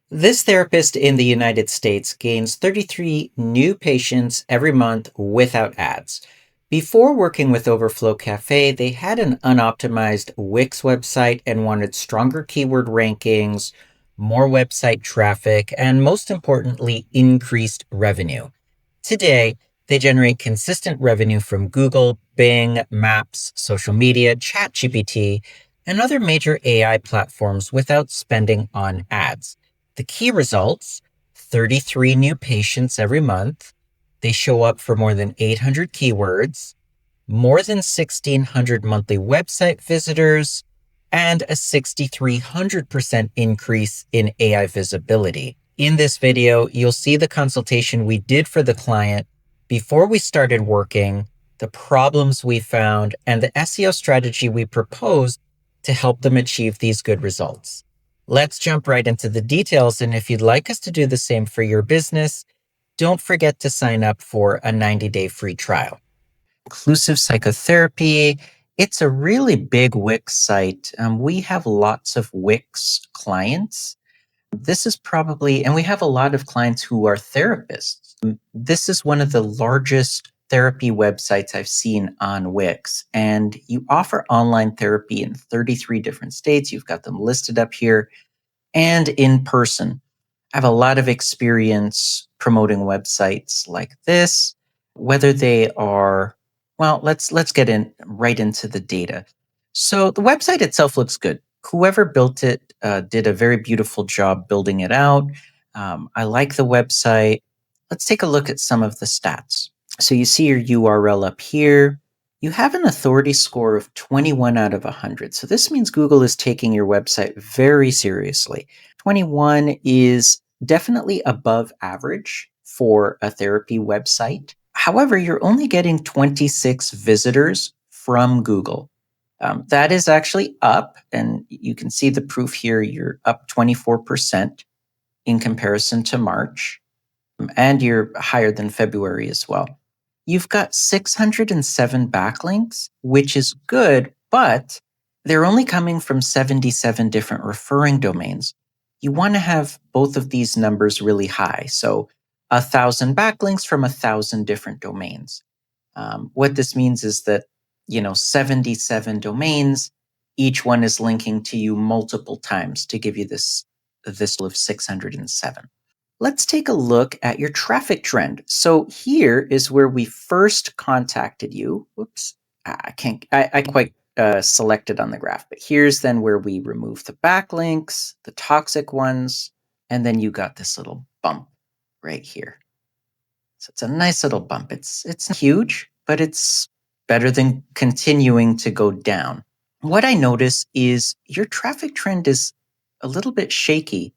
This therapist in the United States gains 33 new patients every month without ads. Before working with Overflow Cafe, they had an unoptimized Wix website and wanted stronger keyword rankings, more website traffic, and most importantly, increased revenue. Today, they generate consistent revenue from Google, Bing, Maps, social media, ChatGPT, and other major AI platforms without spending on ads. The key results: 33 new patients every month. They show up for more than 800 keywords, more than 1,600 monthly website visitors, and a 6,300% increase in AI visibility. In this video, you'll see the consultation we did for the client before we started working, the problems we found, and the SEO strategy we proposed to help them achieve these good results. Let's jump right into the details, and if you'd like us to do the same for your business, don't forget to sign up for a 90-day free trial. Inclusive psychotherapy. It's a really big Wix site. We have lots of Wix clients. This is probably, and we have a lot of clients who are therapists. This is one of the largest therapy websites I've seen on Wix, and you offer online therapy in 33 different states. You've got them listed up here and in person. I have a lot of experience promoting websites like this, whether they are, well, let's get in right into the data. So the website itself looks good. Whoever built it did a very beautiful job building it out. I like the website. Let's take a look at some of the stats. So you see your URL up here. You have an authority score of 21 out of 100. So this means Google is taking your website very seriously. 21 is definitely above average for a therapy website. However, you're only getting 26 visitors from Google. That is actually up, and you can see the proof here. You're up 24% in comparison to March, and you're higher than February as well. You've got 607 backlinks, which is good, but they're only coming from 77 different referring domains. You want to have both of these numbers really high. So 1,000 backlinks from 1,000 different domains. What this means is that 77 domains, each one is linking to you multiple times to give you this of 607. Let's take a look at your traffic trend. So here is where we first contacted you. Whoops, I quite selected on the graph, but here's then where we remove the backlinks, the toxic ones, and then you got this little bump right here. So it's a nice little bump. It's not huge, but it's better than continuing to go down. What I notice is your traffic trend is a little bit shaky.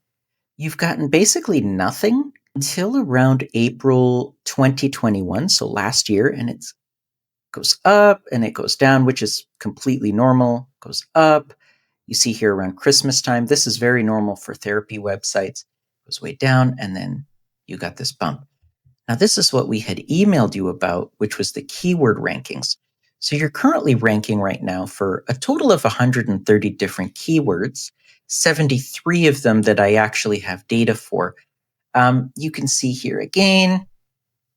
You've gotten basically nothing until around April 2021, so last year, and it goes up and it goes down, which is completely normal. Goes up. You see here around Christmas time, this is very normal for therapy websites. Goes way down, and then you got this bump. Now, this is what we had emailed you about, which was the keyword rankings. So you're currently ranking right now for a total of 130 different keywords, 73 of them that I actually have data for. You can see here again,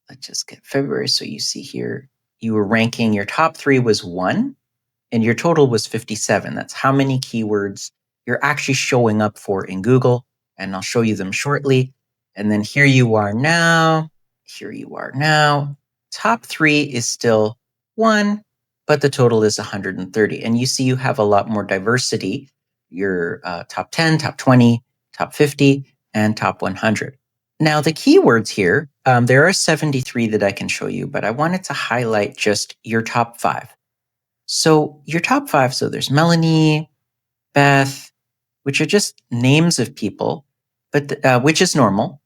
let's just get February. So you see here, you were ranking, your top 3 was 1, and your total was 57. That's how many keywords you're actually showing up for in Google, and I'll show you them shortly. And then here you are now. Here you are now. Top 3 is still 1, but the total is 130. And you see you have a lot more diversity. Your top 10, top 20, top 50, and top 100. Now, the keywords here, there are 73 that I can show you, but I wanted to highlight just your top 5. So your top 5, so there's Melanie, Beth, which are just names of people, but which is normal.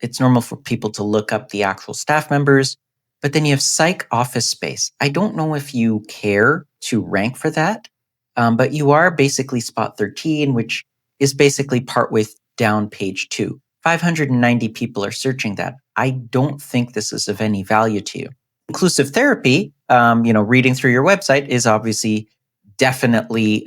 It's normal for people to look up the actual staff members, but then you have psych office space. I don't know if you care to rank for that, but you are basically spot 13, which is basically partway down page 2. 590 people are searching that. I don't think this is of any value to you. Inclusive therapy, reading through your website is obviously definitely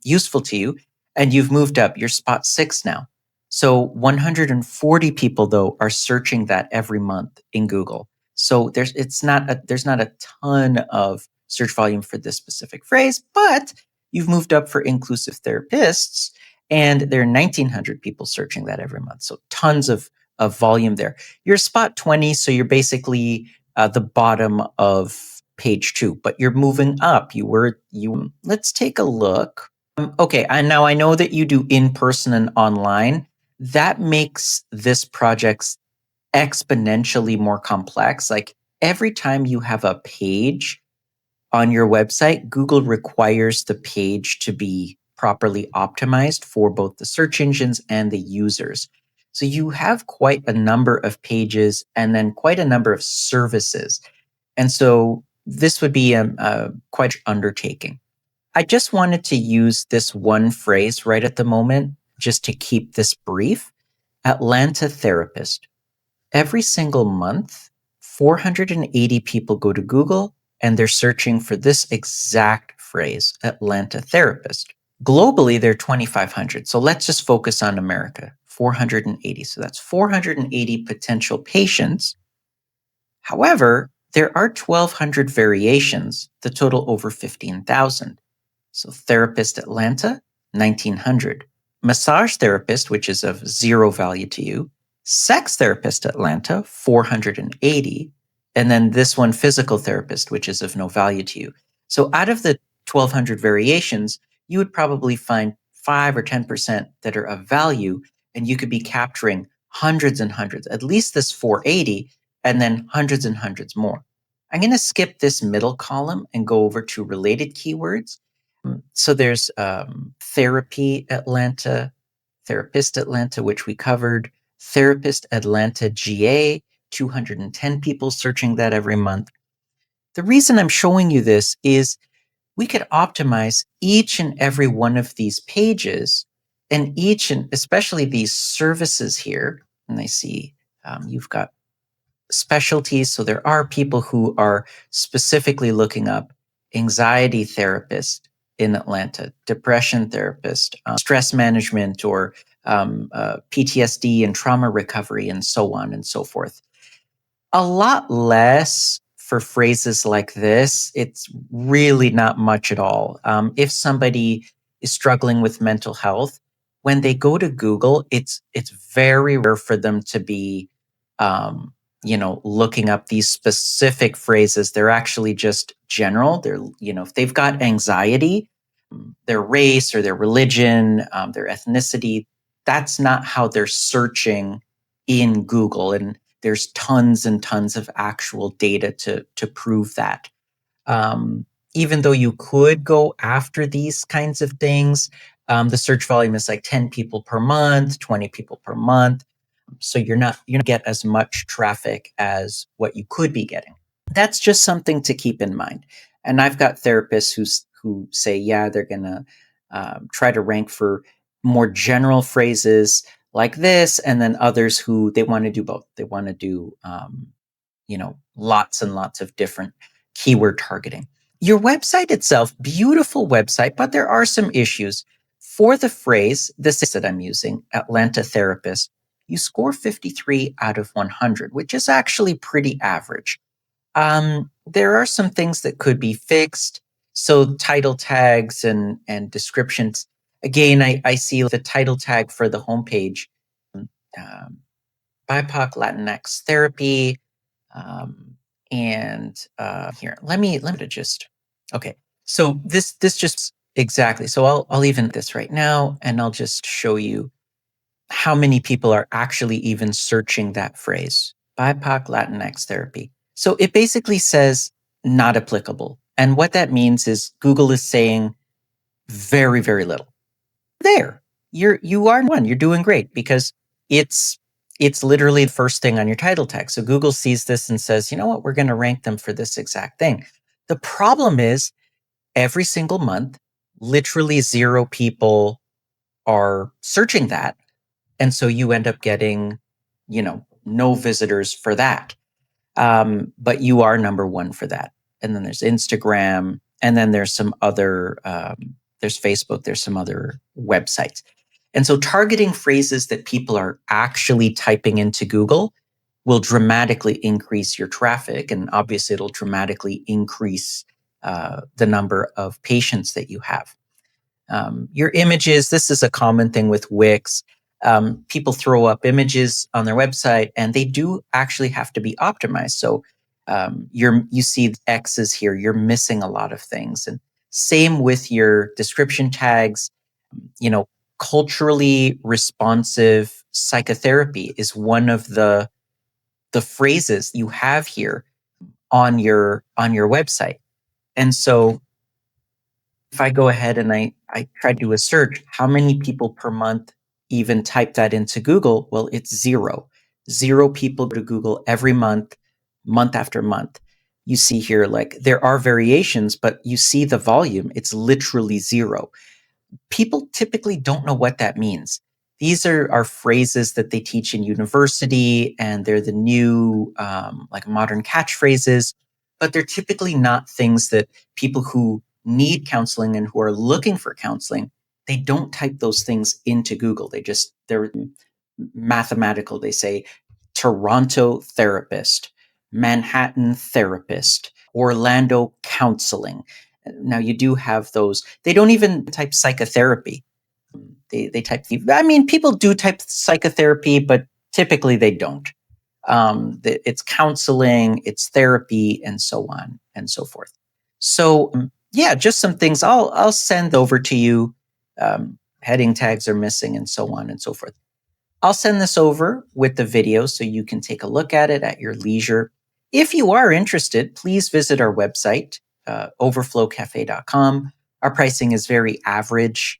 useful to you, and you've moved up. You're spot 6 now. So 140 people though are searching that every month in Google. So there's not a ton of search volume for this specific phrase, but you've moved up for inclusive therapists, and there are 1,900 people searching that every month. So tons of volume there. You're spot 20, so you're basically the bottom of page 2, but you're moving up. Let's take a look. Okay, and now I know that you do in-person and online. That makes this project exponentially more complex. Like every time you have a page on your website, Google requires the page to be properly optimized for both the search engines and the users. So you have quite a number of pages and then quite a number of services. And so this would be a quite undertaking. I just wanted to use this one phrase right at the moment, just to keep this brief. Atlanta therapist. Every single month, 480 people go to Google and they're searching for this exact phrase, Atlanta therapist. Globally, there are 2,500. So let's just focus on America, 480. So that's 480 potential patients. However, there are 1,200 variations, the total over 15,000. So therapist Atlanta, 1,900. Massage therapist, which is of zero value to you. Sex therapist Atlanta, 480. And then this one, physical therapist, which is of no value to you. So out of the 1,200 variations, you would probably find 5 or 10% that are of value, and you could be capturing hundreds and hundreds, at least this 480, and then hundreds and hundreds more. I'm going to skip this middle column and go over to related keywords. So there's Therapy Atlanta, Therapist Atlanta, which we covered, Therapist Atlanta GA, 210 people searching that every month. The reason I'm showing you this is we could optimize each and every one of these pages, and especially these services here. And I see you've got specialties. So there are people who are specifically looking up anxiety therapist in Atlanta, depression therapist, stress management, or PTSD and trauma recovery, and so on and so forth. A lot less for phrases like this. It's really not much at all. If somebody is struggling with mental health, when they go to Google, it's very rare for them to be, looking up these specific phrases. They're actually just general. If they've got anxiety, their race or their religion, their ethnicity, that's not how they're searching in Google. And there's tons and tons of actual data to prove that. Even though you could go after these kinds of things, the search volume is like 10 people per month, 20 people per month. So you're not get as much traffic as what you could be getting. That's just something to keep in mind. And I've got therapists who say, yeah, they're gonna try to rank for more general phrases like this, and then others who they want to do both. They want to do lots and lots of different keyword targeting. Your website itself, beautiful website, but there are some issues. For the phrase, this is that I'm using, Atlanta therapist, you score 53 out of 100, which is actually pretty average. There are some things that could be fixed. So title tags and descriptions. Again, I see the title tag for the homepage, BIPOC Latinx therapy, and here, let me just, okay. So this just exactly. So I'll even this right now, and I'll just show you how many people are actually even searching that phrase, BIPOC Latinx therapy. So it basically says not applicable. And what that means is Google is saying very, very little. There, you are one, you're doing great, because it's literally the first thing on your title tag. So Google sees this and says, you know what, we're going to rank them for this exact thing. The problem is every single month, literally 0 people are searching that. And so you end up getting, no visitors for that. But you are number 1 for that. And then there's Instagram, and then there's some other, there's Facebook, there's some other websites. And so targeting phrases that people are actually typing into Google will dramatically increase your traffic. And obviously, it'll dramatically increase the number of patients that you have. Your images, this is a common thing with Wix. People throw up images on their website and they do actually have to be optimized. So you see X's here, you're missing a lot of things. And same with your description tags. You know, culturally responsive psychotherapy is one of the phrases you have here on your website. And so if I go ahead and I try to do a search, how many people per month even type that into Google? Well, it's zero. Zero people go to Google every month, month after month. You see here, like there are variations, but you see the volume, it's literally zero. People typically don't know what that means. These are phrases that they teach in university, and they're the new like modern catchphrases, but they're typically not things that people who need counseling and who are looking for counseling, they don't type those things into Google. They're mathematical. They say Toronto therapist, Manhattan therapist, Orlando counseling. Now you do have those. They don't even type psychotherapy. They type. I mean, people do type psychotherapy, but typically they don't. It's counseling, it's therapy, and so on and so forth. So yeah, just some things I'll send over to you. Heading tags are missing, and so on and so forth. I'll send this over with the video so you can take a look at it at your leisure. If you are interested, please visit our website, overflowcafe.com. Our pricing is very average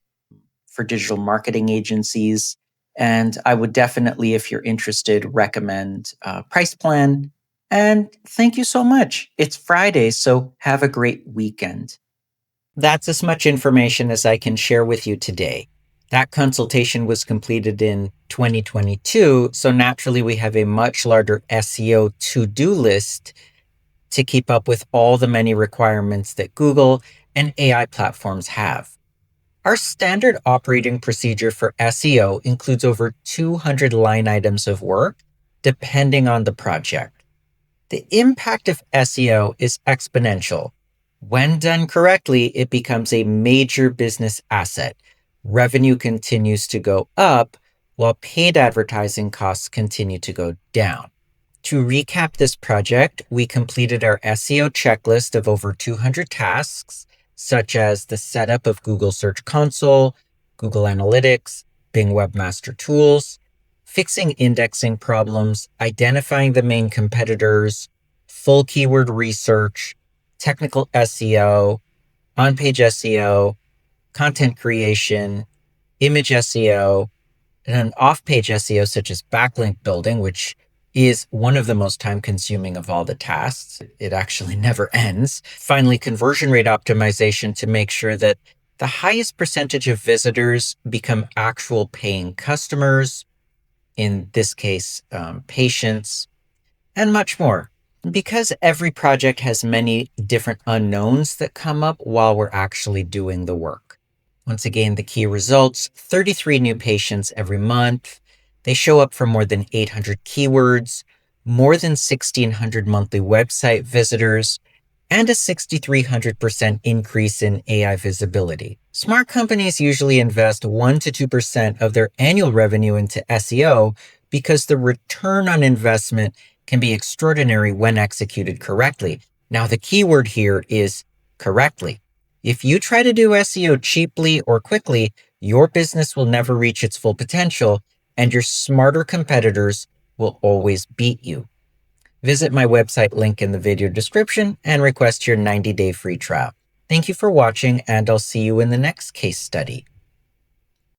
for digital marketing agencies. And I would definitely, if you're interested, recommend a price plan. And thank you so much. It's Friday, so have a great weekend. That's as much information as I can share with you today. That consultation was completed in 2022, so naturally we have a much larger SEO to-do list to keep up with all the many requirements that Google and AI platforms have. Our standard operating procedure for SEO includes over 200 line items of work, depending on the project. The impact of SEO is exponential. When done correctly, it becomes a major business asset. Revenue continues to go up, while paid advertising costs continue to go down. To recap this project, we completed our SEO checklist of over 200 tasks, such as the setup of Google Search Console, Google Analytics, Bing Webmaster Tools, fixing indexing problems, identifying the main competitors, full keyword research, technical SEO, on-page SEO, content creation, image SEO, and an off-page SEO such as backlink building, which is one of the most time-consuming of all the tasks. It actually never ends. Finally, conversion rate optimization to make sure that the highest percentage of visitors become actual paying customers, in this case, patients, and much more. Because every project has many different unknowns that come up while we're actually doing the work. Once again, the key results, 33 new patients every month. They show up for more than 800 keywords, more than 1,600 monthly website visitors, and a 6,300% increase in AI visibility. Smart companies usually invest 1 to 2% of their annual revenue into SEO because the return on investment can be extraordinary when executed correctly. Now, the keyword here is correctly. If you try to do SEO cheaply or quickly, your business will never reach its full potential, and your smarter competitors will always beat you. Visit my website link in the video description and request your 90-day free trial. Thank you for watching, and I'll see you in the next case study.